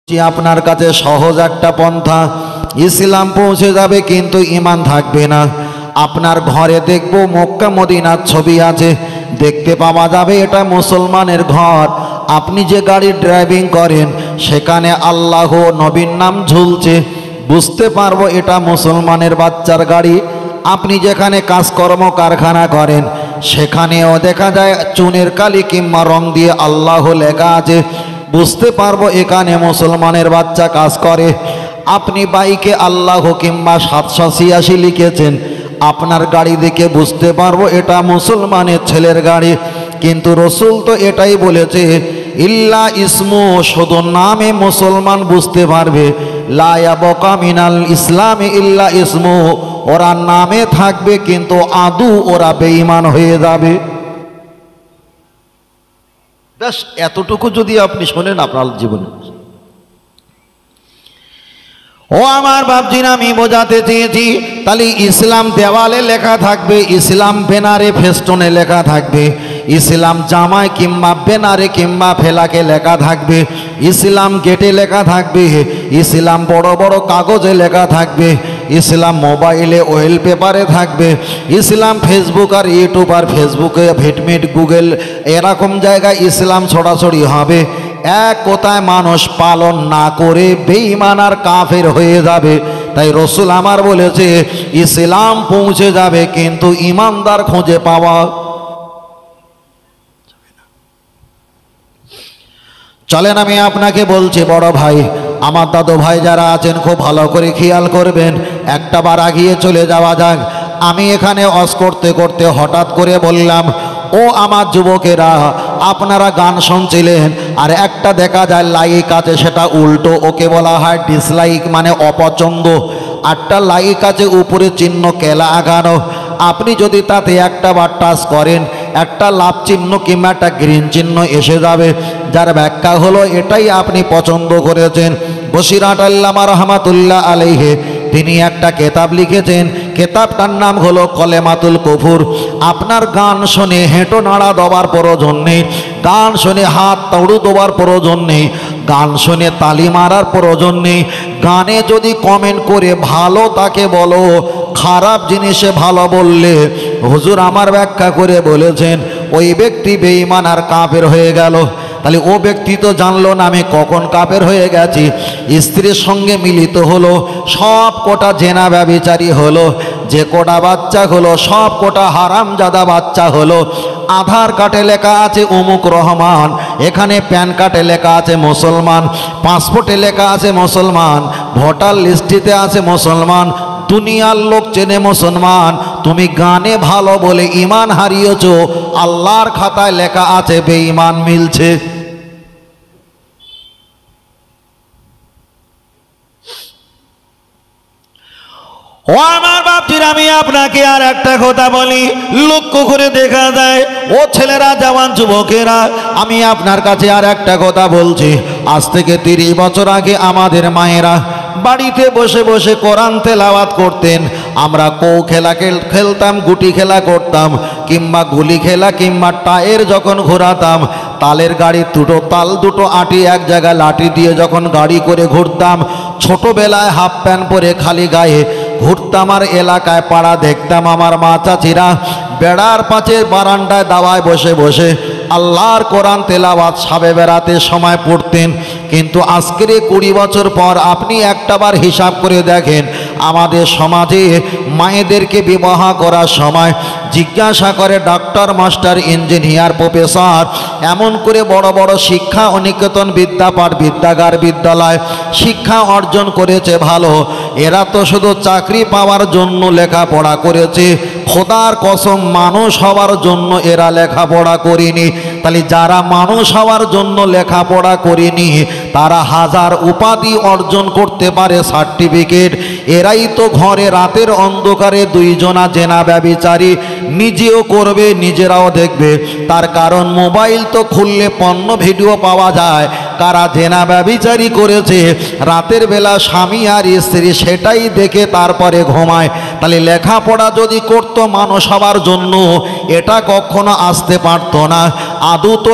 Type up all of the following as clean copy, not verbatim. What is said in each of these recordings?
যে আপনার কাছে সহজ একটা পন্থা, ইসলাম পৌঁছে যাবে কিন্তু ঈমান থাকবে না। আপনার ঘরে দেখব মক্কা মদিনার ছবি আছে, দেখতে পাওয়া যাবে এটা মুসলমানের ঘর। আপনি যে গাড়ি ড্রাইভিং করেন সেখানে আল্লাহ নবীর নাম ঝুলছে, বুঝতে পারবো এটা মুসলমানের বাচ্চার গাড়ি। আপনি যেখানে কাজকর্ম কারখানা করেন সেখানেও দেখা যায় চুনের কালি কিংবা রং দিয়ে আল্লাহ লেখা আছে, বুঝতে পারবো এখানে মুসলমানের বাচ্চা কাজ করে। আপনি বাইকে আল্লাহ কিংবা 786 লিখেছেন, আপনার গাড়ি দেখে বুঝতে পারবো এটা মুসলমানের ছেলের গাড়ি। কিন্তু রসুল তো এটাই বলেছে, ইল্লা ইসমু, শুধু নামে মুসলমান বুঝতে পারবে, লা ইয়াবকা মিনাল ইসলামে ইল্লা ইসমু, ওরা নামে থাকবে কিন্তু আদু ওরা বেঈমান হয়ে যাবে। ব্যাস এতটুকু যদি আপনি শোনেন আপনার জীবনে। ও আমার বাপজিরা, আমি বোঝাতে চেয়েছি তাহলে ইসলাম দেওয়ালে লেখা থাকবে, ইসলাম ব্যানারে ফেস্টনে লেখা থাকবে, ইসলাম জামায় কিংবা ব্যানারে কিংবা ফেলাকে লেখা থাকবে, ইসলাম গেটে লেখা থাকবে, ইসলাম বড় বড় কাগজে লেখা থাকবে, ইসলাম মোবাইলে ওয়েল পেপারে থাকবে, ইসলাম ফেসবুক আর ইউটিউব আর ফেসবুকে ভিটমিট গুগল এরকম জায়গায় ইসলাম ছড়াছড়ি হবে। এক কথায় মানুষ পালন না করে বেঈমান আর কাফের হয়ে যাবে। তাই রসুল আমার বলেছে ইসলাম পৌঁছে যাবে কিন্তু ইমানদার খুঁজে পাওয়া। চলেন আমি আপনাকে বলছি বড় ভাই, আমার দাদু ভাই যারা আছেন খুব ভালো করে খেয়াল করবেন, একটা বার আগিয়ে চলে যাওয়া যাক। আমি এখানে ওয়াজ করতে করতে হঠাৎ করে বললাম, ও আমার যুবকেরা, আপনারা গান শুনছিলেন আর একটা দেখা যায় লাইক আছে, সেটা উল্টো, ওকে বলা হয় ডিসলাইক মানে অপছন্দ। আটটা লাইক আছে উপরে চিহ্ন কেলা আগানো, আপনি যদি তাতে একটা বার টাচ করেন একটা লাভ চিহ্ন কিংবা একটা গ্রিন চিহ্ন এসে যাবে, যার ব্যাখ্যা হলো এটাই আপনি পছন্দ করেছেন। বসিরহাট আল্লামা রহমাতুল্লাহ আলাইহি তিনি একটা কেতাব লিখেছেন, কেতাবটার নাম হলো কলেমাতুল কুফর। আপনার গান শুনে হেঁটো নাড়া দেওয়ার প্রয়োজন নেই, গান শুনে হাত তাড়ু দেওয়ার প্রয়োজন নেই, গান শুনে তালি মারার প্রয়োজন নেই। গানে যদি কমেন্ট করে ভালো তাকে বলো, খারাপ জিনিসে ভালো বললে হুজুর আমার ব্যাখ্যা করে বলেছেন ওই ব্যক্তি বেঈমান আর কাফের হয়ে গেল। তাহলে ও ব্যক্তি তো জানলো না আমি কখন কাফের হয়ে গেছি। স্ত্রীর সঙ্গে মিলিত হলো, সব কোটা জেনা ব্যভিচারী হলো, যে কোটা বাচ্চা হলো সব কোটা হারামজাদা বাচ্চা হলো। আধার কার্ডে লেখা আছে অমুক রহমান, এখানে প্যান কার্ডে লেখা আছে মুসলমান, পাসপোর্টে লেখা আছে মুসলমান, ভোটার লিস্টিতে আছে মুসলমান, দুনিয়ার লোক চেনে মুসলমান। তুমি গানে ভালো বলে ইমান হারিয়েছ, আল্লাহর খাতায় লেখা আছে বেঈমান মিলছে। ও আমার বাপজিরা, আমি আপনাকে আর একটা কথা বলি, লক্ষ্য করে দেখা যায় ও ছেলেরা, জওয়ান যুবকেরা, আমি আপনার কাছে আর একটা কথা বলছি। আজ থেকে 30 বছর আগে আমাদের মায়েরা বাড়িতে বসে বসে কোরআন তেলাওয়াত করতেন। আমরা কৌ খেলা খেলতাম, গুটি খেলা করতাম, কিংবা গুলি খেলা, কিংবা টায়ের যখন ঘোরাতাম, তালের গাড়ি দুটো তাল দুটো আটি এক জায়গায় লাঠি দিয়ে যখন গাড়ি করে ঘুরতাম। ছোটবেলায় হাফ প্যান্ট পরে খালি গায়ে ঘুরতাম আর এলাকায় পাড়া দেখতাম আমার মা চাচিরা বেড়ার পাশে বারান্দায় দাওয়ায় বসে বসে আল্লাহর কোরআন তেলাওয়াত সাবে বেড়াতে সময় পড়তেন। কিন্তু আজকের 20 বছর পর আপনি একটাবার হিসাব করে দেখেন, আমাদের সমাজে মায়েদেরকে বিবাহ করার সময় জিজ্ঞাসা করে ডাক্তার, মাস্টার, ইঞ্জিনিয়ার, প্রফেসর, এমন করে বড় বড় শিক্ষা অনিকেতন বিদ্যাপাঠ বিদ্যাগার বিদ্যালয় শিক্ষা অর্জন করেছে ভালো, এরা তো শুধু চাকরি পাওয়ার জন্য লেখাপড়া করেছে। খোদার কসম, মানুষ হওয়ার জন্য এরা লেখাপড়া করেনি। তাহলে যারা মানুষ হওয়ার জন্য লেখাপড়া করেনি তারা হাজার উপাধি অর্জন করতে পারে, সার্টিফিকেট। এরাই তো ঘরে রাতের অন্ধকারে 2 জনা জেনা ব্যভিচারী, নিজেও করবে নিজেরাও দেখবে। তার কারণ মোবাইল তো খুললে পণ্য ভিডিও পাওয়া যায়, কারা জেনা ব্যভিচারী করেছে রাতের বেলা স্বামী আর স্ত্রী সেটাই দেখে তারপরে ঘুমায়। তাহলে লেখাপড়া যদি করতো মানুষ হওয়ার জন্য এটা কখনো আসতে পারতো না। আদৌ তো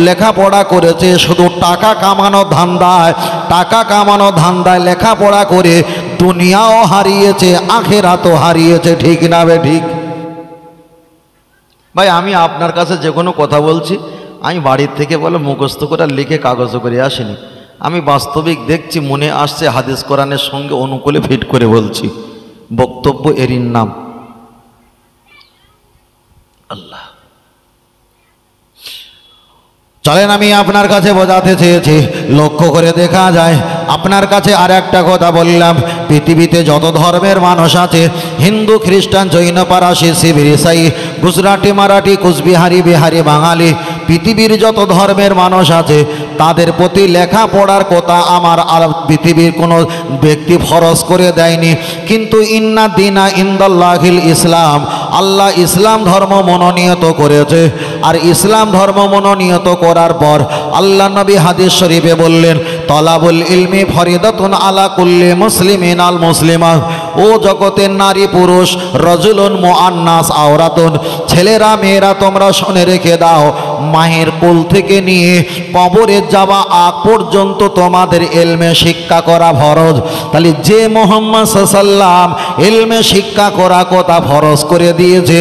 লেখাপড়া করেছে শুধু টাকা কামানো ধান্দায় লেখাপড়া করে দুনিয়াও হারিয়েছে, আখেরাতও হারিয়েছে। ঠিক না বে ঠিক? ভাই আমি আপনার কাছে যে কোনো কথা বলছি, আমি বাড়ির থেকে বলে মুখস্থ করে লিখে কাগজে করে আসিনি। আমি বাস্তবিক দেখছি, মনে আসছে, হাদিস কোরআনের সঙ্গে অনুকূলে ফিট করে বলছি। বক্তব্য এরই নাম আল্লাহ। চলেন আমি আপনার কাছে বোঝাতে চেয়েছি, লক্ষ্য করে দেখা যায়। আপনার কাছে আর একটা কথা বললাম, পৃথিবীতে যত ধর্মের মানুষ আছে, হিন্দু, খ্রিস্টান, জৈন, পারাসি, শিখ, ইসাই, গুজরাটি, মারাঠি, কুচবিহারি, বিহারি, বাঙালি, পৃথিবীর যত ধর্মের মানুষ আছে তাদের প্রতি লেখাপড়ার কথা আমার আর পৃথিবীর কোনো ব্যক্তি ফরজ করে দেয়নি। কিন্তু ইন্না দিনা ইনদাল্লাহিল ইসলাম, আল্লাহ ইসলাম ধর্ম মনোনীত করেছে। আর ইসলাম ধর্ম মনোনীত করার পর আল্লাহ নবী হাদিস শরীফে বললেন, তলাবুল ইলমি ফরিদাতুন আলা কুল্লি মুসলিমিন আল মুসলিমা। ও জগতের নারী পুরুষ, রজুলুন মুআন্নাস আওরাতুন, ছেলেরা মেয়েরা তোমরা শুনে রেখে দাও, মায়ের কোল থেকে নিয়ে কবরে যাওয়া আগ পর্যন্ত তোমাদের ইলমে শিক্ষা করা ফরজ। তাহলে যে মুহাম্মদ সাল্লাল্লাহু ইলমে শিক্ষা করা কথা ফরজ করে দিয়েছে,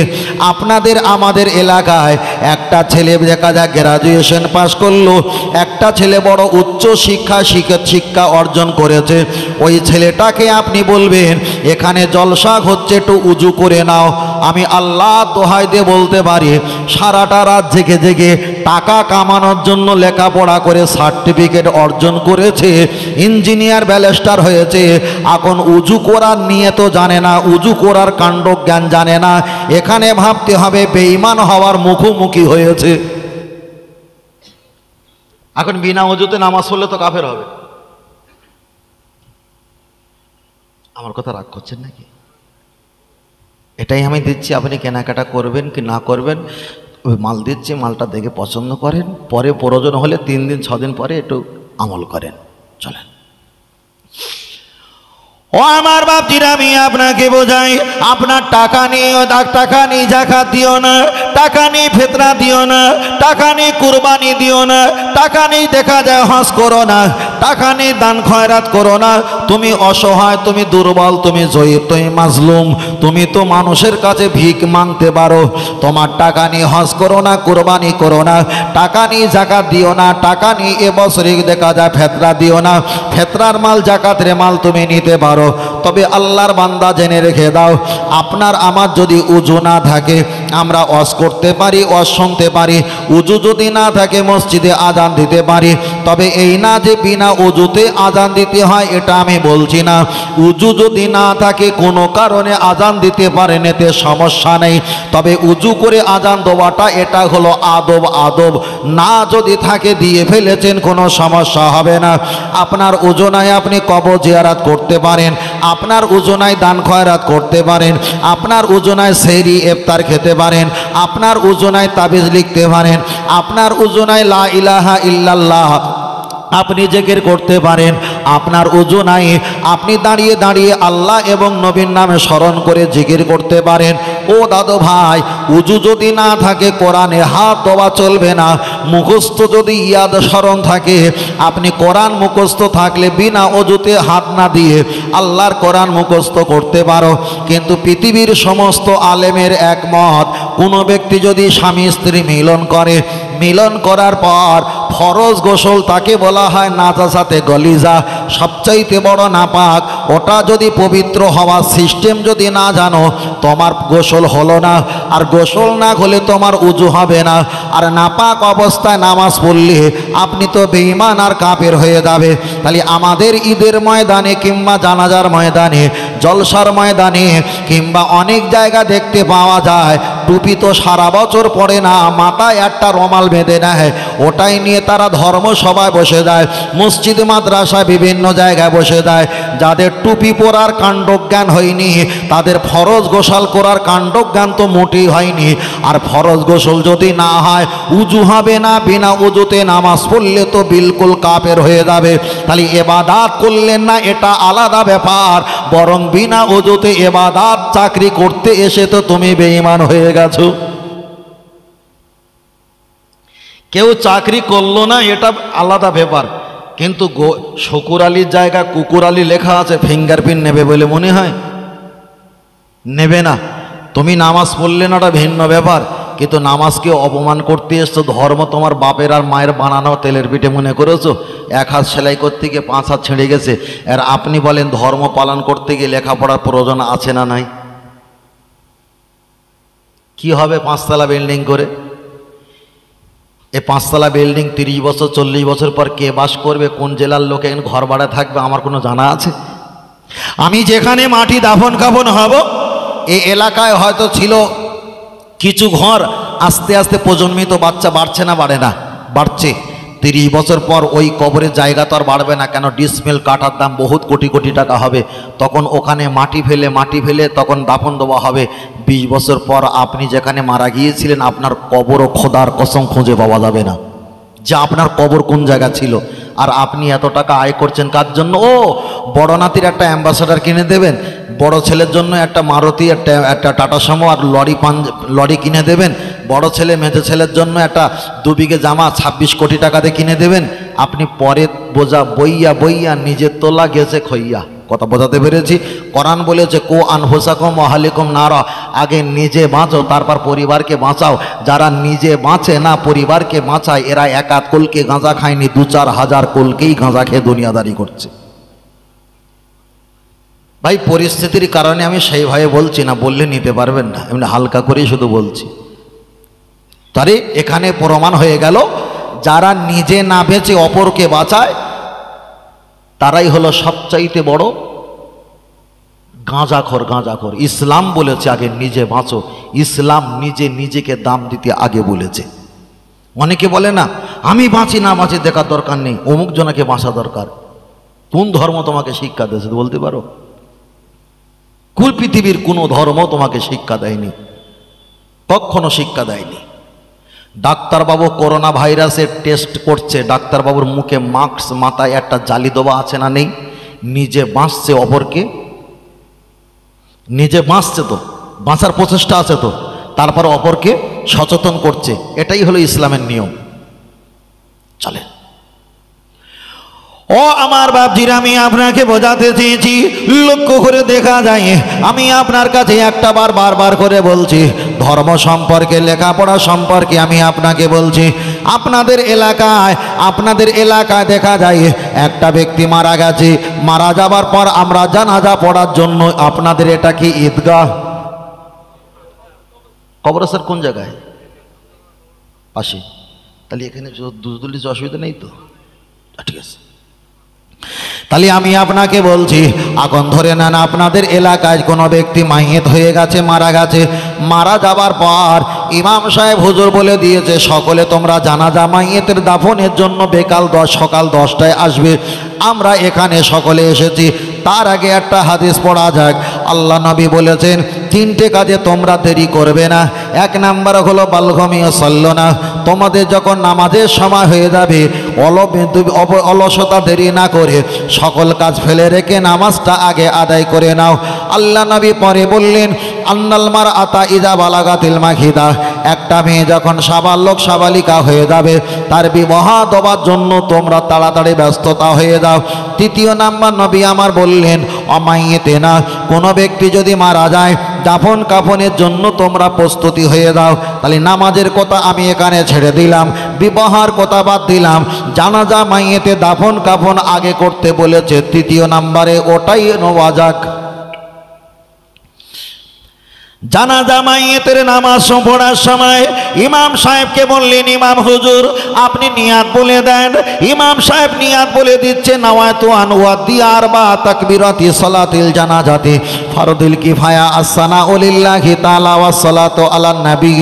আপনাদের আমাদের এলাকায় একটা ছেলে দেখা যায় গ্রাজুয়েশন পাস করলো, একটা ছেলে বড় উচ্চ শিক্ষা অর্জন করেছে। ওই ছেলেটাকে আপনি বলবেন এখানে জলসা হচ্ছে, একটু উজু করে নাও। আমি আল্লাহ দোহাই দিয়ে বলতে পারি, সারাটা রাত জেগে জেগে টাকা কামানোর জন্য লেখাপড়া করে সার্টিফিকেট অর্জন করেছে, ইঞ্জিনিয়ার ব্যারিস্টার হয়েছে, এখন উজু করার নিয়ে তো জানে না, উজু করার কাণ্ড জ্ঞান জানে না। এখানে ভাবতে হবে বেঈমান হওয়ার মুখোমুখি হয়েছে। এখন বিনা উজুতে নামাজ পড়লে তো কাফের হবে। আমার কথা রাগ করছেন নাকি? এটাই আমি দিচ্ছি, আপনি কেনাকাটা করবেন কি না করবেন, ওই মাল দিচ্ছি, মালটা দেখে পছন্দ করেন, পরে প্রয়োজন হলে 3 দিন 6 দিন পরে একটু আমল করেন। চলেন। ও আমার বাপজিরা, আমি আপনাকে বোঝাই, আপনার টাকা নিয়ে যাকাত দিও না, টাকা নিয়ে ফিতরা দিও না, টাকা নিয়ে কুরবানি দিও না, টাকা নিয়ে দেখা যায় হজ করো না, টাকা নিয়ে দান খয়রাত করো না। তুমি অসহায়, তুমি দুর্বল, তুমি জয়ীব, তুমি মাজলুম, তুমি তো মানুষের কাছে ভিক মাংতে পারো। তোমার টাকা নিয়ে হজ করো না, কুরবানি করো না, টাকা নিয়ে যাকাত দিও না, টাকা নিয়ে এবছরে দেখা যায় ফিতরা দিও না। ফিতরার মাল, যাকাতের মাল তুমি নিতে পারো, তবে আল্লাহর বান্দা জেনে রেখে দাও, আপনার আমার যদি উজু না থাকে আমরা ওয়াজ করতে পারি, ওয়াজ শুনতে পারি। উজু যদি না থাকে মসজিদে আজান দিতে পারি, তবে এই না যে বিনা উজুতে আজান দিতে হয়, এটা আমি বলছি না। উজু যদি না থাকে কোনো কারণে আজান দিতে পারেন, এতে সমস্যা নেই। তবে উজু করে আজান দেওয়াটা এটা হলো আদব না যদি থাকে দিয়ে ফেলেছেন, কোনো সমস্যা হবে না। আপনার ওজনায় আপনি কবর জিয়ারত করতে পারেন, আপনার ওজনায় দান খয়রাত করতে পারেন, আপনার ওজনায় সেহরি ইফতার খেতে পারেন, আপনার ওজনায় তাবিজ লিখতে পারেন, আপনার ওজনায় লা ইলাহা ইল্লাল্লাহ আপনি জিকির করতে পারেন, আপনার ওজনায় আপনি দাঁড়িয়ে দাঁড়িয়ে আল্লাহ এবং নবীর নামে স্মরণ করে জিকির করতে পারেন। ও দাদু ভাই, উজু যদি না থাকে কোরআনে হাত দেওয়া চলবে না। মুখস্থ যদি ইয়াদ স্মরণ থাকে, আপনি কোরআন মুখস্থ থাকলে বিনা অজুতে হাত না দিয়ে আল্লাহর কোরআন মুখস্থ করতে পারো। কিন্তু পৃথিবীর সমস্ত আলেমের একমত, কোনো ব্যক্তি যদি স্বামী স্ত্রী মিলন করে, মিলন করার পর ফরজ গোসল তাকে বলা হয় নাজাসাতে গলিজা, সবচাইতে বড় নাপাক। ওটা যদি পবিত্র হওয়ার সিস্টেম যদি না জানো, তোমার গোসল হলো না, আর গোসল না হলে তোমার উজু হবে না। আর নাপাক অবস্থায় নামাজ পড়লে আপনি তো বেঈমান আর কাফের হয়ে যাবে। তাহলে আমাদের ঈদের ময়দানে কিংবা জানাজার ময়দানে, জলসার ময়দানে কিংবা অনেক জায়গা দেখতে পাওয়া যায় টুপি তো সারা বছর পড়ে না, মাথায় একটা রুমাল বেঁধে নেয়, ওটাই নিয়ে তারা ধর্মসভায় বসে যায়, মসজিদ মাদ্রাসায় বিভিন্ন জায়গায় বসে যায়। যাদের টুপি পরার কাণ্ডজ্ঞান হয়নি, তাদের ফরজ গোসল করার কাণ্ডজ্ঞান তো মোটেই হয়নি। আর ফরজ গোসল যদি না হয়, উজু হবে না, বিনা উজুতে নামাজ পড়লে তো বিলকুল কাফের হয়ে যাবে। তাহলে ইবাদত করলেন না, এটা আলাদা ব্যাপার, বরং বিনা উজুতে ইবাদত চাকরি করতে এসে তো তুমি বেঈমান হয়ে গেছো। কেউ চাকরি করলো না এটা আলাদা ব্যাপার, কিন্তু শকুর আলীর জায়গা কুকুর আলী লেখা আছে, ফিঙ্গারপ্রিন্ট নেবে বলে মনে হয়? নেবে না। তুমি নামাজ পড়লে না, ওটা ভিন্ন ব্যাপার, কিন্তু নামাজকে অপমান করতে এসছো। ধর্ম তোমার বাপের আর মায়ের বানানো তেলের পিঠে মনে করেছো? এক হাত সেলাই করতে গিয়ে 5 হাত ছেড়ে গেছে। আর আপনি বলেন ধর্ম পালন করতে গিয়ে লেখাপড়ার প্রয়োজন আছে না নাই? কি হবে 5 তলা বিল্ডিং করে? এই 5 তলা বিল্ডিং 30 বছর 40 বছর পর কে বাস করবে? কোন জেলার লোক এখানে ঘর ভাড়া থাকবে? আমার কোনো জানা আছে? আমি যেখানে মাটি দাফন কাফন হব, এই এলাকায় হয়তো ছিল কিছু ঘর, আস্তে আস্তে প্রজন্মিত বাচ্চা বাড়ছে না বাড়ে না? বাড়ছে। 30 বছর পর ওই কবরের জায়গা তো আর বাড়বে না, কেন ডিসমেল কাঠার দাম বহুত কোটি কোটি টাকা হবে। তখন ওখানে মাটি ফেলে তখন দাফন দেওয়া হবে। 20 বছর পর আপনি যেখানে মারা গিয়েছিলেন আপনার কবরও খোদার কসম খুঁজে পাওয়া যাবে না যে আপনার কবর কোন জায়গা ছিল। আর আপনি এত টাকা আয় করছেন কার জন্য? ও বড় নাতির একটা অ্যাম্বাসাডার কিনে দেবেন, বড় ছেলের জন্য একটা মারুতি, একটা টাটা সুমো আর লরি কিনে দেবেন, বড় ছেলে মেজো ছেলের জন্য একটা 2 বিঘে জামা 26 কোটি টাকাতে কিনে দেবেন। আপনি পরে বোঝা বইয়া নিজের তোলা গেছে খইয়া। কথা বোঝাতে পেরেছি? কোরআন বলেছে কো আনফুসাকুম ওয়া আহলিকুম নারা, আগে নিজে বাঁচো তারপর পরিবারকে বাঁচাও। যারা নিজে বাঁচে না পরিবারকে বাঁচায়, এরা 1 কুলকে গাঁজা খায়নি, 2-4 হাজার কুলকেই গাঁজা খেয়ে দুনিয়াদারি করছে। ভাই পরিস্থিতির কারণে আমি সেইভাবে বলছি না, বললে নিতে পারবেন না, এমনি হালকা করেই শুধু বলছি। তারে এখানে প্রমাণ হয়ে গেল যারা নিজে না বেঁচে অপরকে বাঁচায় তারাই হলো সবচাইতে বড় গাঁজাখোর। ইসলাম বলেছে আগে নিজে বাঁচো, ইসলাম নিজেকে দাম দিতে আগে বলেছে। অনেকে বলে না আমি বাঁচি না বাঁচি দেখার দরকার নেই, অমুক জনাকে বাঁচা দরকার। কোন ধর্ম তোমাকে শিক্ষা দিয়েছে বলতে পারো? কুল পৃথিবীর কোনো ধর্ম তোমাকে শিক্ষা দেয়নি, কখনো শিক্ষা দেয়নি। ডাক্তারবাবু করোনা ভাইরাসের টেস্ট করছে, ডাক্তারবাবুর মুখে মাস্ক, মাথায় একটা জালি দেওয়া আছে না নেই? নিজে বাঁচছে অপরকে, নিজে বাঁচছে তো, বাঁচার প্রচেষ্টা আছে তো, তারপর অপরকে সচেতন করছে। এটাই হলো ইসলামের নিয়ম। চলেন। ও আমার বাপজিরা, আমি আপনাকে বোঝাতে চেয়েছি, লক্ষ্য করে দেখা যায় আমি আপনার কাছে একটা বারবার করে বলছি, ধর্ম সম্পর্কে লেখাপড়া সম্পর্কে আমি আপনাকে বলছি। আপনাদের এলাকায় দেখা যায় একটা ব্যক্তি মারা গেছে, মারা যাবার পর আমরা জানাজা পড়ার জন্য, আপনাদের এটা কি ঈদগাহ? কবরস্থান কোন জায়গায়? পাশে। তাহলে এখানে দুজুদুলি অসুবিধা নেই তো? ঠিক আছে। তাহলে আমি আপনাকে বলছি, এখন ধরে নেন আপনাদের এলাকায় কোনো ব্যক্তি মাইয়েত হয়ে গেছে, মারা গেছে। মারা যাবার পর ইমাম সাহেব হুজুর বলে দিয়েছে সকলে তোমরা জানাজা মাইয়েতের দাফনের জন্য সকাল 10টায় আসবে। আমরা এখানে সকলে এসেছি। তার আগে একটা হাদিস পড়া যাক। আল্লাহ নবী বলেছেন 3টে কাজে তোমরা দেরি করবে না। 1 নাম্বার হলো বালগমিও সল্ল না, তোমাদের যখন নামাজের সময় হয়ে যাবে অলসতা দেরি না করে সকল কাজ ফেলে রেখে নামাজটা আগে আদায় করে নাও। আল্লাহ নবী পরে বললেন আন্নাল মারআতা ইযা বালাগাতিল মাখিদা, একটা মেয়ে যখন সাবালিকা হয়ে যাবে তার বিবাহ দেওয়ার জন্য তোমরা তাড়াতাড়ি ব্যস্ততা হয়ে যাও। 3য় নাম্বার নবী আমার বললেন অমাইয়েতে না, কোনো ব্যক্তি যদি মারা যায় দাফন কাফনের জন্য তোমরা প্রস্তুতি হয়ে যাও। তাহলে নামাজের কথা আমি এখানে ছেড়ে দিলাম, বিবাহের কথা বাদ দিলাম, জানাজা মাইয়েতে দাফন কাফন আগে করতে বলেছে 3য় নাম্বারে, ওটাই নেওয়া যাক। জানাজা মাইয়েতের নামাজ পড়ার সময় ইমাম সাহেবকে বললেন ইমাম হুজুর আপনি নিয়াত বলে দেন। ইমাম সাহেব নিয়াত বলে দিচ্ছে নাওয়াতু আন ওয়াদি আরবা তাকবীরাতি সালাতিল জানাজাতি ফরদুল কিফায়া আসসানাউ লিল্লাহি তাআলা ওয়াস সালাতু আলান নবী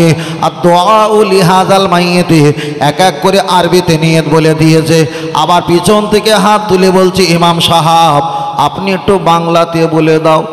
আদ-দুআউ লিহাযাল মাইয়িতি। এক করে আরবিতে নিয়ত বলে দিয়েছে। আবার পিছন থেকে হাত তুলে বলছে ইমাম সাহেব আপনি একটু বাংলাতে বলে দাও।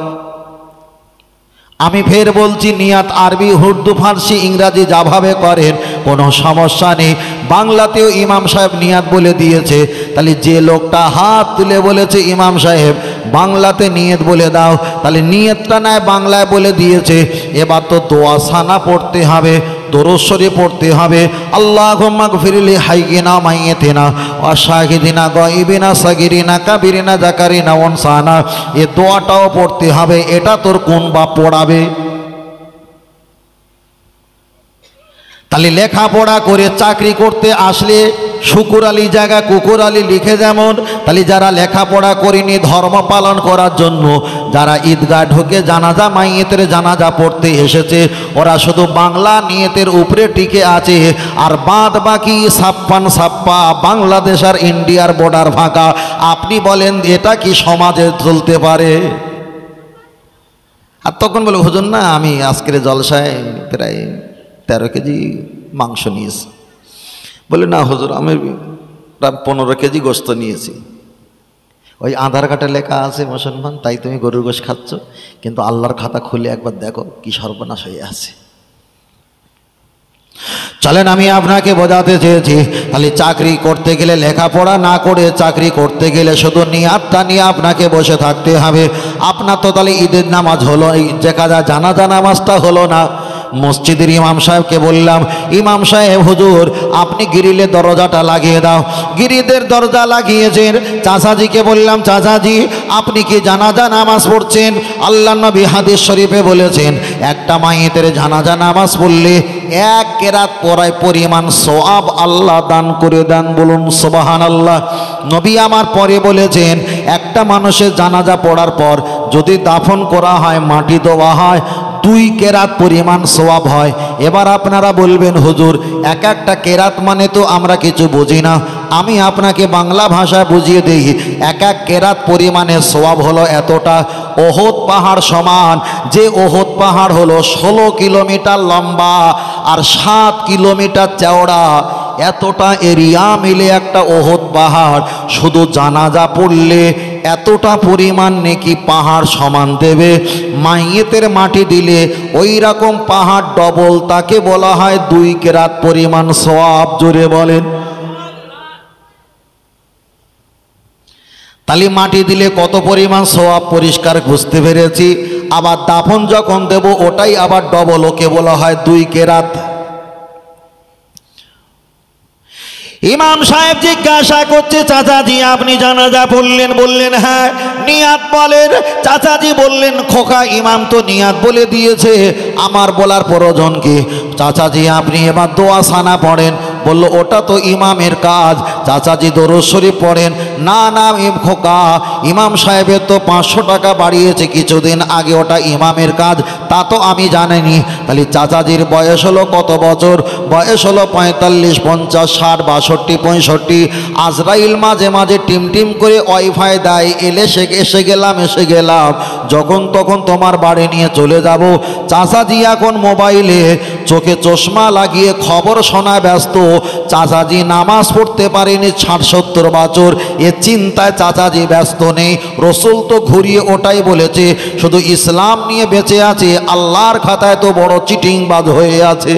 আমি ফের বলছি নিয়াত আরবি উর্দু ফার্সি ইংরাজি যাভাবে করেন কোনো সমস্যা নেই, বাংলাতেও ইমাম সাহেব নিয়াত বলে দিয়েছে। তাহলে যে লোকটা হাত তুলে বলেছে ইমাম সাহেব বাংলাতে নিয়ত বলে দাও, তাহলে নিয়তটা নয় বাংলায় বলে দিয়েছে। এবার তো দোয়া সানা পড়তে হবে। দরুদ শরীফ পড়তে হবে। আল্লাহুম্মা গফিরলি হাইয়িনা মাইয়িতিনা ওয়া শাহিদিনা গায়বিনা সাগিরিনা কাবিরিনা যাকারিনা ওয়ানসানা, এই দোয়াটাও পড়তে হবে। এটা তোর কোন বাপ পড়াবে? তাহলে লেখাপড়া করে চাকরি করতে আসলে শুকুর আলী জায়গা কুকুর আলী লিখে যেমন, তাহলে যারা লেখাপড়া করেনি ধর্ম পালন করার জন্য যারা ঈদগাহ ঢুকে জানাজা মাইয়েতের জানাজা পড়তে এসেছে, ওরা শুধু বাংলা নিয়তের উপরে টিকে আছে, আর বাদ বাকি ছাপ্পা বাংলাদেশ আর ইন্ডিয়ার বর্ডার ফাঁকা। আপনি বলেন এটা কি সমাজে চলতে পারে? আর তখন বলে হুজুর না আমি আজকের জলসায় প্রায় 13 কেজি মাংস নিয়েছি। বলে না হুজুর আমি 15 কেজি গোস্ত নিয়েছি। ওই আধার কার্ডে লেখা আছে মুসলমান, তাই তুমি গরুর গোশত খাচ্ছ, কিন্তু আল্লাহর খাতা খুলে একবার দেখো কি সর্বনাশ হয়ে আছে। চলেন আমি আপনাকে বোঝাতে চেয়েছি, তাহলে চাকরি করতে গেলে লেখাপড়া না করে চাকরি করতে গেলে শুধু নিয়াতটা নিয়ে আপনাকে বসে থাকতে হবে। আপনার তো তাহলে ঈদের নামাজ হলো, এই জানাজা নামাজটা হলো না। মসজিদের ইমাম সাহেবকে বললাম, ইমাম সাহেব হুজুর আপনি গ্রিলের দরজাটা লাগিয়ে দাও। গ্রিলের দরজা লাগিয়েছেন। চাচাজিকে বললাম, চাচাজি আপনি কি জানাজা নামাজ পড়ছেন? আল্লাহর নবী হাদিস শরীফে বলেছেন একটা মাইয়েতের জানাজা নামাজ পড়লে 1 কেরাত পড়ায় পরিমাণ সওয়াব আল্লাহ দান করে দেন। বলুন সুবহানাল্লাহ। নবী আমার পরে বলেছেন একটা মানুষের জানাজা পড়ার পর যদি দাফন করা হয়, মাটি দেওয়া হয়, 2 কেরাত পরিমাণ সওয়াব হয়। এবার আপনারা বলবেন হুজুর এক একটা কেরাত মানে তো আমরা কিছু বুঝি না। আমি আপনাকে বাংলা ভাষায় বুঝিয়ে দিই, এক কেরাত পরিমাণে সওয়াব হলো এতটা। ওহদ পাহাড় সমান, যে ওহদ পাহাড় হলো 16 কিলোমিটার লম্বা আর 7 কিলোমিটার চওড়া, এতটা এরিয়া মিলে একটা ওহদ পাহাড়। শুধু জানাজা পড়লে এতটা পরিমাণ নেকি পাহাড় সমান দেবে। মাইয়েতের মাটি দিলে ওই রকম পাহাড় ডবল, তাকে বলা হয় 2 কেরাত পরিমাণ সওয়াব। জোরে বলেন। তাহলে মাটি দিলে কত পরিমাণ সওয়াব পরিষ্কার বুঝতে পেরেছি। আবার দাফন যখন দেব ওটাই আবার ডবল, ওকে বলা হয় 2 কেরাত। ইমাম সাহেব জিজ্ঞাসা করছে, চাচাজি আপনি জানাজা পড়লেন? বললেন হ্যাঁ। নিয়াত বলেন। চাচাজি বললেন, খোকা ইমাম তো নিয়াত বলে দিয়েছে, আমার বলার প্রয়োজন কি? চাচাজি আপনি এবার দোয়া সানা পড়েন। বলল ওটা তো ইমামের কাজ। চাচাজি দরুদ শরীফ পড়েন। না না খোকা, ইমাম সাহেবের তো 500 টাকা বাড়িয়েছে কিছুদিন আগে, ওটা ইমামের কাজ, তা তো আমি জানিনি। তাহলে চাচাজির বয়স হলো কত বছর? বয়স হলো 45, 50, 60, 62, 65। আজরাইল মাঝে মাঝে টিম টিম করে ওয়াইফাই দেয়, এসে গেলাম, যখন তখন তোমার বাড়ি নিয়ে চলে যাব। চাচাজি এখন মোবাইলে চোখে চশমা লাগিয়ে খবর শোনা ব্যস্ত। চাচাজি নামাজ পড়তে পারেনি 60-70 বছর, এ চিন্তায় চাচাজি ব্যস্ত নেই। রসুল তো ঘুরিয়ে ওটাই বলেছে, শুধু ইসলাম নিয়ে বেঁচে আছে, আল্লাহর খাতায় তো বড় চিটিংবাজ হয়ে আছে।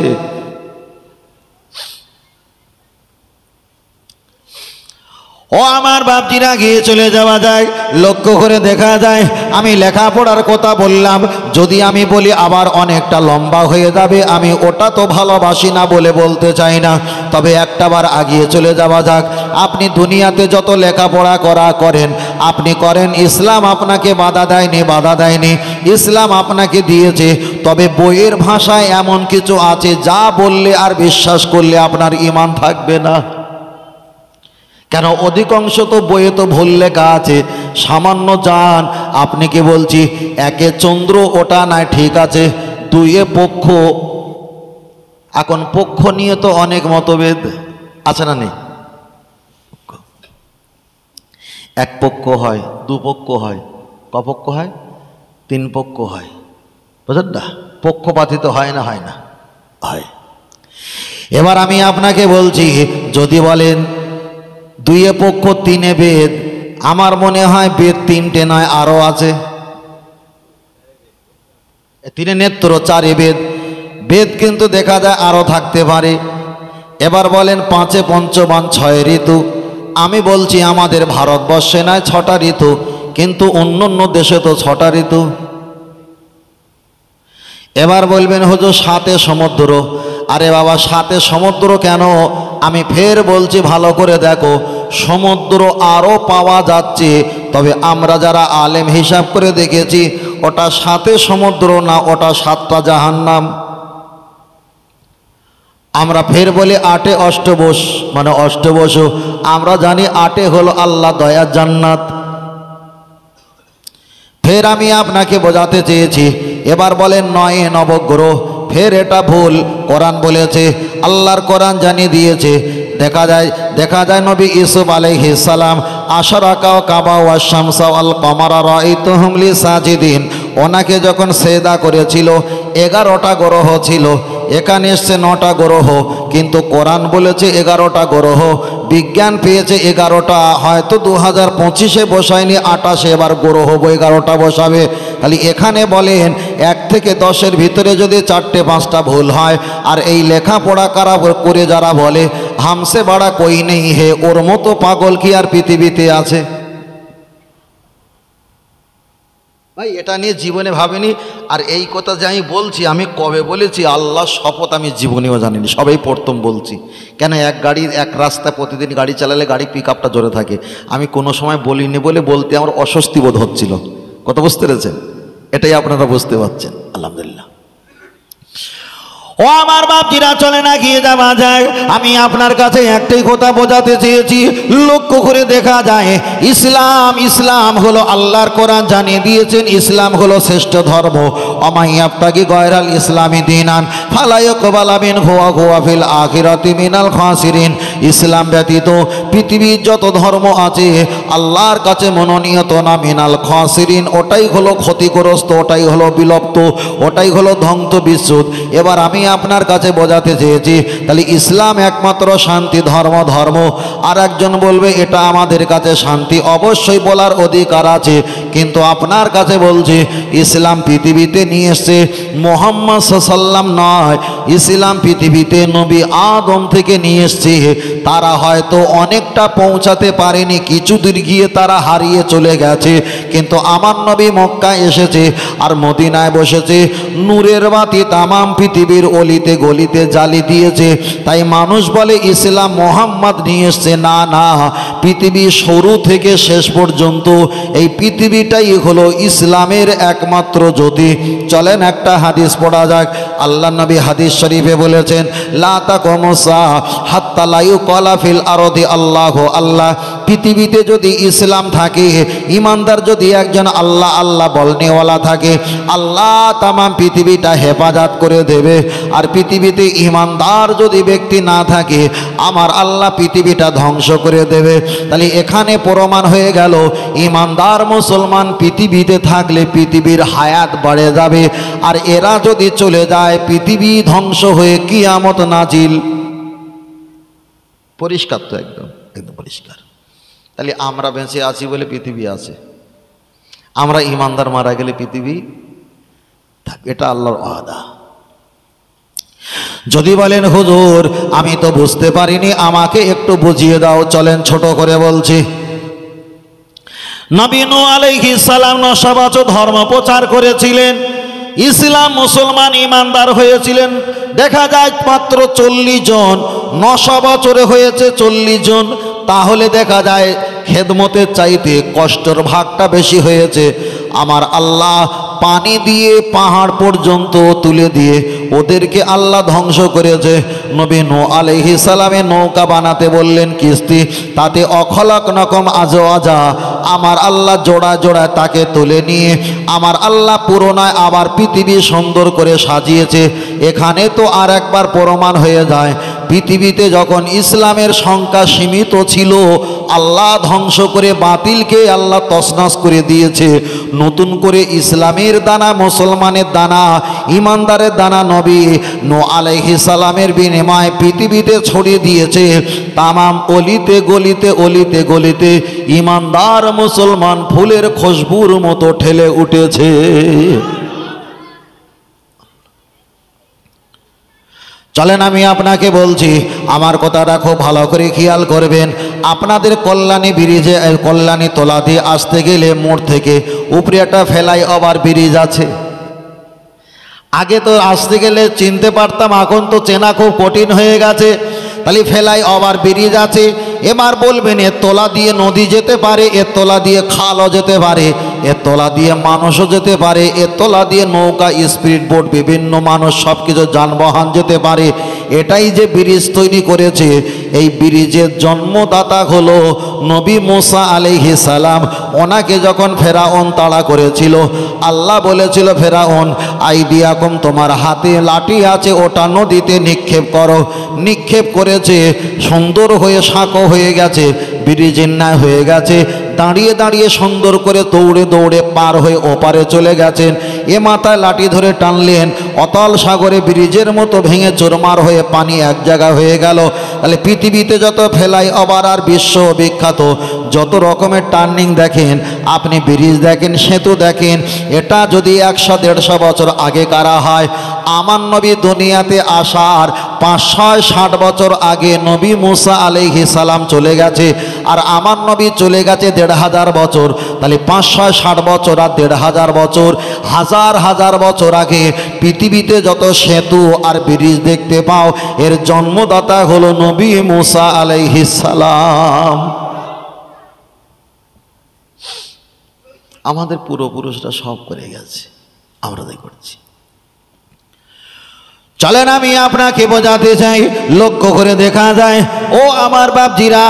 ও আমার বাপজিরা, গিয়ে চলে যাওয়া যায়। লক্ষ্য করে দেখা যায় আমি লেখাপড়ার কথা বললাম, যদি আমি বলি আবার অনেকটা লম্বা হয়ে যাবে, আমি ওটা তো ভালোবাসি না বলে বলতে চাই না। তবে একটাবার আগিয়ে চলে যাওয়া যাক। আপনি দুনিয়াতে যত লেখাপড়া করেন, আপনি করেন, ইসলাম আপনাকে বাধা দেয়নি। ইসলাম আপনাকে দিয়েছে। তবে বইয়ের ভাষায় এমন কিছু আছে যা বললে আর বিশ্বাস করলে আপনার ঈমান থাকবে না। কেন? অধিকাংশ তো বইয়ে তো ভুল লেখা আছে। সামান্য যান, আপনি কি বলছি 1 চন্দ্র ওটা নাই ঠিক আছে, 2 পক্ষ। এখন পক্ষ নিয়ে তো অনেক মতভেদ আছে না নেই? 1 পক্ষ হয়, 2 পক্ষ হয়, কপক্ষ হয়, 3 পক্ষ হয়। বুঝলেন না? পক্ষপাতিত হয় না? হয় না? হয়। এবার আমি আপনাকে বলছি, যদি বলেন 2 পক্ষ 3 বেদ, আমার মনে হয় বেদ 3টে নয়, আরো আছে। 3 নেত্র 4 বেদ। বেদ কিন্তু দেখা যায় আরো থাকতে পারে। এবার বলেন 5 পঞ্চবান 6 ঋতু। আমি বলছি আমাদের ভারতবর্ষে নয় 6টা ঋতু, কিন্তু অন্য দেশে তো 6টা ঋতু। এবার বলবেন হুজুর সাথে সমুদ্র। আরে বাবা সাথে সমুদ্র কেন? আমি ফের বলছি ভালো করে দেখো, সমুদ্র আরও পাওয়া যাচ্ছে, তবে আমরা যারা আলেম হিসাব করে দেখেছি ওটা সাথে সমুদ্র না, ওটা সাতটা জাহান্নাম। আমরা ফের বলি আটে অষ্টবশ, মানে অষ্টবশ, আমরা জানি আটে হলো আল্লাহ দয়ার জান্নাত। ফের আমি আপনাকে বোঝাতে চেয়েছি, এবার বলেন নয়ে নবগ্রহ, ফের এটা ভুল। কোরআন বলেছে, আল্লাহর কোরআন জানিয়ে দিয়েছে। দেখা যায় নবী ইউসুফ আলাইহিস সালাম আশরাকা কাবা ওয়া শামসা ওয়াল কমারা রাআইতুহুম লিসাজিদিন, ওনাকে যখন সেজদা করেছিল 11টা গ্রহ ছিল, এখানে এসছে 9টা গ্রহ, কিন্তু কোরআন বলেছে 11টা গ্রহ। বিজ্ঞান পেয়েছে 11টা, হয়তো 2025-এ বসায়নি 28-এ, এবার গ্রহ 11টা বসাবে। খালি এখানে বলেন 1 থেকে 10-এর ভিতরে যদি 4টে 5টা ভুল হয়, আর এই লেখাপড়া করে যারা বলে হামসে বাড়া কই নেই হে, ওর মতো পাগল কি আর পৃথিবীতে আছে? ভাই এটা নিয়ে জীবনে ভাবিনি। আর এই কথা যে আমি বলছি, আমি কবে বলেছি আল্লাহ শপথ আমি জীবনেও জানিনি, সবাই প্রথম বলছি। কেন এক রাস্তা প্রতিদিন গাড়ি চালালে গাড়ি পিক আপটা জোরে থাকে, আমি কোনো সময় বলিনি বলে বলতে আমার অস্বস্তি বোধ হচ্ছিল। কথা বুঝতে পেরেছেন? এটাই আপনারা বুঝতে পারছেন। আলহামদুলিল্লাহ। ও আমার বাপজিরা, চলে না গিয়ে যাওয়া যায়। আমি আপনার কাছে একটাই কথা বোঝাতে চেয়েছি, লক্ষ্য করে দেখা যায় ইসলাম হলো আল্লাহর কোরআন জানিয়ে দিয়েছেন, ইসলাম হলো শ্রেষ্ঠ ধর্ম। অমাইয়াবতাগি গয়রাল ইসলামী দীনান ফালা ইউকবালু মিনহু ওয়া হুয়া ফিল আখিরাতি মিনাল খাসিরিন। ইসলাম ব্যতীত পৃথিবীর যত ধর্ম আছে আল্লাহর কাছে মনোনীত না, মিনাল খাসিরিন, ওটাই হলো ক্ষতিগ্রস্ত, ওটাই হলো বিলুপ্ত, ওটাই হলো ধ্বংস বিশুদ্ধ। এবার আমি আপনার কাছে বোঝাতে চেয়েছি, তাহলে ইসলাম একমাত্র শান্তি ধর্ম। আর একজন বলবে এটা আমাদের কাছে শান্তি, অবশ্যই বলার অধিকার আছে, কিন্তু আপনার কাছে বলছি ইসলাম পৃথিবীতে নিয়ে এসছে মুহাম্মদ সাল্লাল্লাহু নয়, ইসলাম পৃথিবীতে নবী আদম থেকে নিয়ে এসছে। তারা হয়তো অনেকটা পৌঁছাতে পারেনি, কিছু দূর গিয়ে তারা হারিয়ে চলে গেছে, কিন্তু আমার নবী মক্কা এসেছে আর মদিনায় বসেছে, নূরের বাতি তামাম পৃথিবীর অলিতে গলিতে জ্বালিয়ে দিয়েছে। তাই মানুষ বলে ইসলাম মোহাম্মদ নিয়ে এসছে, না, পৃথিবী শুরু থেকে শেষ পর্যন্ত এই পৃথিবীটাই হলো ইসলামের একমাত্র জ্যোতি। চলেন একটা হাদিস পড়া যাক। আল্লাহ নবী হাদিস শরীফে বলেছেন, লা তাকুমু সাআ হাত্তা লা ইউকালা ফিল আরদি আল্লাহু আল্লাহ। পৃথিবীতে যদি ইসলাম থাকে, ইমানদার যদি একজন আল্লাহ আল্লাহ বলনেওয়ালা থাকে, আল্লাহ তামাম পৃথিবীটা হেফাজত করে দেবে। আর পৃথিবীতে ইমানদার যদি ব্যক্তি না থাকে, আমার আল্লাহ পৃথিবীটা ধ্বংস করে দেবে। তাহলে এখানে প্রমাণ হয়ে গেল ইমানদার মুসলমান পৃথিবীতে থাকলে পৃথিবীর হায়াত বাড়ে যাবে, আর এরা যদি চলে যায় পৃথিবী ধ্বংস হয়ে কিয়ামত নাজিল। পরিষ্কার তো, একদম পরিষ্কার। তাহলে আমরা বেঁচে আছি বলে পৃথিবী আছে, আমরা ইমানদার মারা গেলে পৃথিবী থাকবে, এটা আল্লাহর ওয়াদা। যদি বলেন হুজুর আমি তো বুঝতে পারিনি, আমাকে একটু বুঝিয়ে দাও, চলেন ছোট করে বলছি। নবী নূহ আলাইহিস সালাম 900 বছর ধর্ম প্রচার করেছিলেন, ইসলাম মুসলমান ইমানদার হয়েছিলেন। দেখা যায় মাত্র 40 জন, 900 বছরে হয়েছে 40 জন। তাহলে দেখা যায় খেদমতের চাইতে কষ্টের ভাগটা বেশি হয়েছে। আমার আল্লাহ পানি দিয়ে পাহাড় পর্যন্ত তুলে দিয়ে ওদেরকে আল্লাহ ধ্বংস করেছে। নবী নূহ আলাইহিস সালামে নৌকা বানাতে বললেন, কিস্তি, তাতে অখলাক নকম আজওয়াজা, আমার আল্লাহ জোড়া জোড়া তাকে তুলে নিয়ে আমার আল্লাহ পুরোনায় আবার পৃথিবী সুন্দর করে সাজিয়েছে। এখানে তো আর একবার প্রমাণ হয়ে যায়, পৃথিবীতে যখন ইসলামের সংখ্যা সীমিত ছিল, আল্লাহ ধ্বংস করে বাতিলকে আল্লাহ তছনছ করে দিয়েছে। নতুন করে ইসলামের দানা, মুসলমানের দানা, ইমানদারের দানা নবী নূহ আলাইহিস সালামের বিনিময়ে পৃথিবীতে ছড়িয়ে দিয়েছে। তামাম অলিতে গলিতে ইমানদার মুসলমান ফুলের খুশবুর মতো ঠেলে উঠেছে। চলেন আমি আপনাকে বলছি, আমার কথাটা খুব ভালো করে খেয়াল করবেন। আপনাদের কল্যাণী ব্রিজে, কল্যাণী তলা দিয়ে আসতে গেলে মোড় থেকে উপরে একটা ফ্লাইওভার ব্রিজ আছে। আগে তো আসতে গেলে চিনতে পারতাম, এখন তো চেনা খুব কঠিন হয়ে গেছে। তাহলে ফেলাই ওভার ব্রিজ আছে, এবার বলবেন এর তলা দিয়ে নদী যেতে পারে, এর তলা দিয়ে খালও যেতে পারে, এর তলা দিয়ে মানুষও যেতে পারে, এর তলা দিয়ে নৌকা, স্পিড বোট, বিভিন্ন মানুষ সব কিছু যানবাহন যেতে পারে। এটাই যে ব্রিজ তৈরি করেছে, এই ব্রিজের জন্মদাতা হলো নবী মুসা আলাইহিস সালাম। ওনাকে যখন ফেরাউন তাড়া করেছিল, আল্লাহ বলেছিল ফেরাউন আইডিয়াকুম, তোমার হাতে লাঠি আছে, ওটা নদীতে নিক্ষেপ করো। নিক্ষেপ করেছে, সুন্দর হয়ে সাঁকো হয়ে গেছে, ব্রিজের ন্যায় হয়ে গেছে। দাঁড়িয়ে দাঁড়িয়ে সুন্দর করে দৌড়ে দৌড়ে পার হয়ে ওপারে চলে গেছেন। এ মাথায় লাঠি ধরে টানলেন, অতল সাগরে ব্রিজের মতো ভেঙে চোরমার হয়ে পানি এক জায়গা হয়ে গেল। তাহলে পৃথিবীতে যত ফেলাই ওভার আর বিশ্ব বিখ্যাত যত রকমের টার্নিং দেখেন, আপনি ব্রিজ দেখেন, সেতু দেখেন, এটা যদি 100-150 বছর আগে কারা হয়, আমার নবী দুনিয়াতে আসার 560 বছর আগে নবী মুসা আলাইহিস সালাম চলে গেছে, আর আমার নবী চলে গেছে 1500 বছর। তাহলে 560 বছর আর 1500 বছর, হাজার হাজার বছর আগে পৃথিবীতে যত সেতু আর ব্রিজ দেখতে পাও, এর জন্মদাতা হলো নবী মুসা আলাইহিস সালাম। আমাদের পূর্বপুরুষরা সব করে গেছে, আমরা তাই করছি। চলেন আমি আপনাকে বোঝাতে চাই, লক্ষ্য করে দেখা যায় ও আমার বাপজিরা,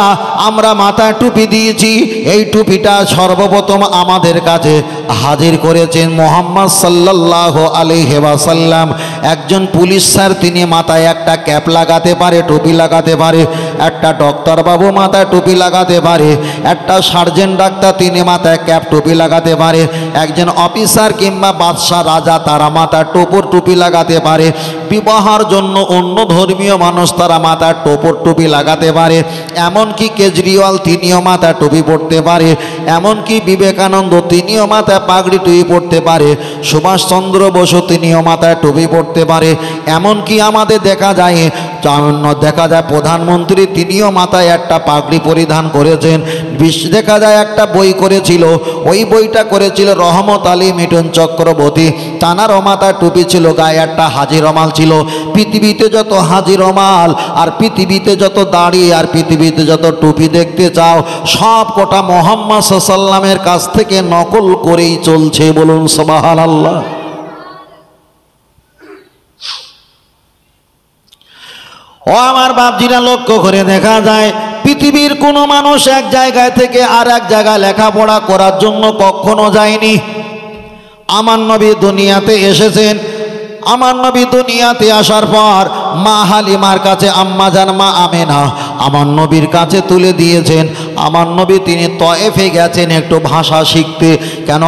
আমরা মাথায় টুপি দিয়েছি, এই টুপিটা সর্বপ্রথম আমাদের কাছে হাজির করেছেন মুহাম্মদ সাল্লাল্লাহু আলাইহি ওয়াসাল্লাম। একজন পুলিশ স্যার তিনি মাথায় একটা ক্যাপ লাগাতে পারে, টুপি লাগাতে পারে। একটা ডক্টর বাবু মাথায় টুপি লাগাতে পারে। একটা সার্জেন্ট ডাক্তার তিনি মাথায় ক্যাপ টুপি লাগাতে পারে। একজন অফিসার কিংবা বাদশাহ রাজা তারা মাথায় টোপর টুপি লাগাতে পারে। বিবাহের জন্য অন্য ধর্মীয় মানুষ তারা মাথায় টোপর টুপি লাগাতে পারে। এমনকি কেজরিওয়াল তিনিও মাথায় টুপি পড়তে পারে। এমনকি বিবেকানন্দ তিনিও মাথায় পাগড়ি টুপি পড়তে পারে। সুভাষচন্দ্র বসু তিনিও মাথায় টুপি পড়তে পারে। এমনকি আমাদের দেখা যায় প্রধানমন্ত্রী তিনিও মাথায় একটা পাগড়ি পরিধান করেছেন। দেখা যায় একটা বই করেছিল, ওই বইটা করেছিল রহমত আলী মিঠুন চক্রবর্তী, তানারও মাথায় টুপি ছিল, গায়ে একটা হাজি রমাল ছিল। পৃথিবীতে যত হাজি রমাল আর পৃথিবীতে যত দাড়ি আর পৃথিবীতে যত টুপি দেখতে চাও, সব কটা মুহাম্মদ সাল্লাল্লাহু আলাইহি ওয়াসাল্লামের কাছ থেকে নকল করেই চলছে। বলুন সুবহানাল্লাহ। ও আমার বাপজিরা, লক্ষ্য করে দেখা যায় পৃথিবীর কোনো মানুষ এক জায়গায় থেকে আর এক জায়গায় লেখাপড়া করার জন্য কখনো যায়নি। আমার নবী দুনিয়াতে এসেছেন। আমার নবী দুনিয়াতে আসার পর মা হালিমার কাছে আম্মাজান মা আমেনা আমার নবীর কাছে তুলে দিয়েছেন। আমার নবী তিনি তয়েফে গেছেন একটু ভাষা শিখতে। কেন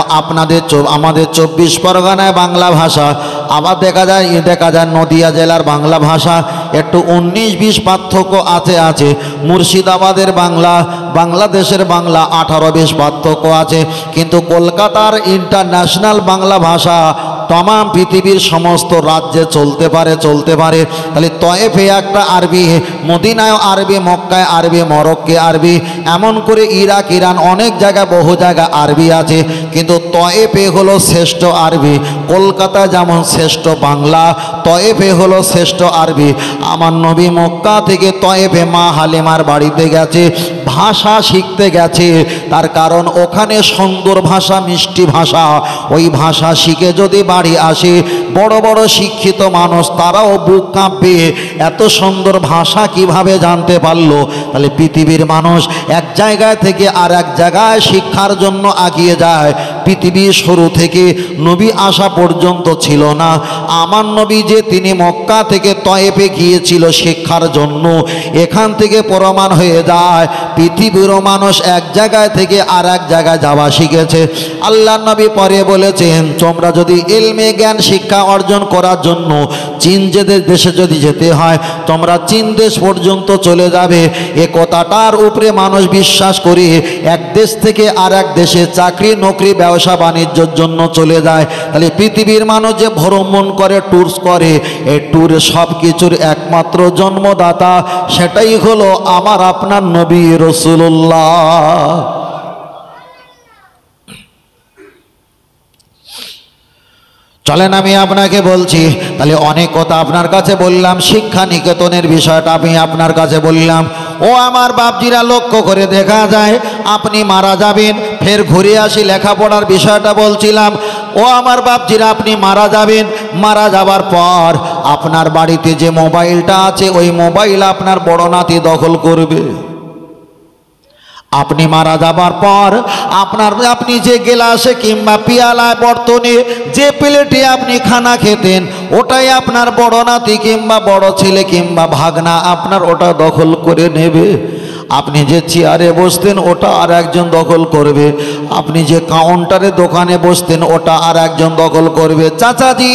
আমাদের 24 পরগনায় বাংলা ভাষা, আবার দেখা যায় নদিয়া জেলার বাংলা ভাষা একটু 19-20 পার্থক্য আছে। মুর্শিদাবাদের বাংলা, বাংলাদেশের বাংলা 18-20 পার্থক্য আছে। কিন্তু কলকাতার ইন্টারন্যাশনাল বাংলা ভাষা तमाम पृथिवीर समस्त राज्ये चलते पारे ताहले तয়েফে একটা আরবি, মদিনায় আরবি, মক্কায় আরবি, মরক্কো আরবি, एमन करे इराक इरान अनेक जगह बहु जगह आरबी आछे किन्तु तয়েফে हलो श्रेष्ठ आरबी। कलकाता जेमन श्रेष्ठ बांगला, तয়েফে हलो श्रेष्ठ आरबी। आमार नबी मक्का थेके तয়েফে मा हालिमार बाड़ीते गेছে भाषा शिखते गेছে, तार कारण ओखाने सुंदर भाषा, मिष्टि भाषा। ओई भाषा शिखे यदि बाड़ी आसे बड़ बड़ शिक्षित मानुष ताराओ बुक काँपे एत सुंदर भाषा किभाबे जानते पारलो। ताहले पृथिवीर मानुष एक जायगा थेके आर एक जायगाय शिक्षार जन्य आगिए जाय। पृथिवीर शुरू थेके नबी आसा पर्यन्त छिलो ना। आमार नबी जे तिनि मक्का थेके तয়েফে गिয়েছিল शिक्षार जन्य, एखान थेके प्रमाण हये जाय पृथिवीर मानुष एक जायगा थेके आर एक जायगाय जावा शिखेছে। आल्लाहर नबी परे बोलेছেন তোমরা যদি इल्मे ज्ञान शिक्षा अर्जन करार जन्य चीन देशे यदि जेते हय तोमरा चीन देश पर्यन्त चले जाबे। ए कथाटार उपरे मानुष विश्वास करे एक देश थेके आर एक देशे चाकरी नौकरी व्यवसा बाणिज्येर जन्य चले जाय। ताहले पृथिवीर मानुष जे भ्रमण करे टूर्स करे ए टूरे सबकिछुर एकमात्र जन्मदाता सेटाई हलो आमार आपनार नबी रसूलुल्लाह। চলেন আমি আপনাকে বলছি। তাহলে অনেক কথা আপনার কাছে বললাম, শিক্ষা নিকেতনের বিষয়টা আমি আপনার কাছে বললাম। ও আমার বাপজিরা, লক্ষ্য করে দেখা যায় আপনি মারা যাবেন, ফের ঘুরে আসি লেখাপড়ার বিষয়টা বলছিলাম। ও আমার বাপজিরা, আপনি মারা যাবেন, মারা যাবার পর আপনার বাড়িতে যে মোবাইলটা আছে ওই মোবাইল আপনার বড় নাতি দখল করবে। আপনি মারা যাবার পর আপনি যে গ্লাসে কিংবা পিয়ালায় বর্তনে যে প্লেটে আপনি খানা খেতেন ওটাই আপনার বড় নাতি কিংবা বড় ছেলে কিংবা ভাগনা আপনার ওটা দখল করে নেবে। আপনি যে চেয়ারে বসতেন ওটা আর একজন দখল করবে। আপনি যে কাউন্টারে দোকানে বসতেন ওটা আর একজন দখল করবে। চাচাজি,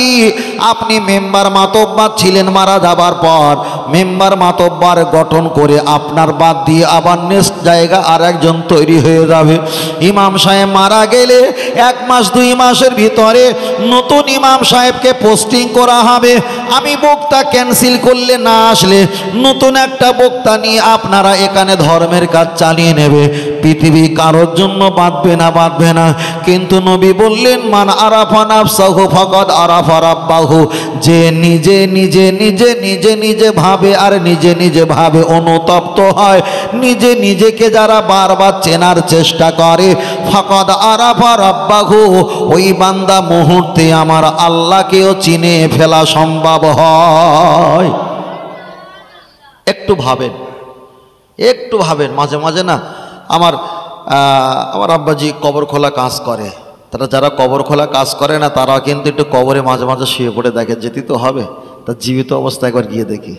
আপনি মেম্বার মাতব্বার ছিলেন, মারা যাবার পর মেম্বার মাতব্বার গঠন করে আপনার বাদ দিয়ে আবার নেক্সট জায়গা আর একজন তৈরি হয়ে যাবে। ইমাম সাহেব মারা গেলে 1 মাস 2 মাসের ভিতরে নতুন ইমাম সাহেবকে পোস্টিং করা হবে। আমি বক্তা ক্যান্সেল করলে না আসলে নতুন একটা বক্তা নিয়ে আপনারা এখানে ধর্মের কাজ চালিয়ে নেবে। পৃথিবী কারোর জন্য বাঁধবে না। কিন্তু নবী বললেন, মান আরাফা নাফসাহু ফাকাদ আরাফা রাব্বাহু, যে নিজে নিজে নিজে নিজে নিজে ভাবে আর নিজে নিজে ভাবে অনুতপ্ত হয়, নিজে নিজেকে যারা বারবার চেনার চেষ্টা করে, ফাকাদ আরাফা রাব্বাহু, ওই বান্দা মুহূর্তে আমার আল্লাহকেও চিনে ফেলা সম্ভব হয়। একটু ভাবেন মাঝে মাঝে না। আমার আব্বাজি কবর খোলা কাজ করে। তারা যারা কবর খোলা কাজ করে না তারা কিন্তু একটু কবরে মাঝে মাঝে শুয়ে পড়ে দেখে, যেতে তো হবে, তার জীবিত অবস্থা একবার গিয়ে দেখি।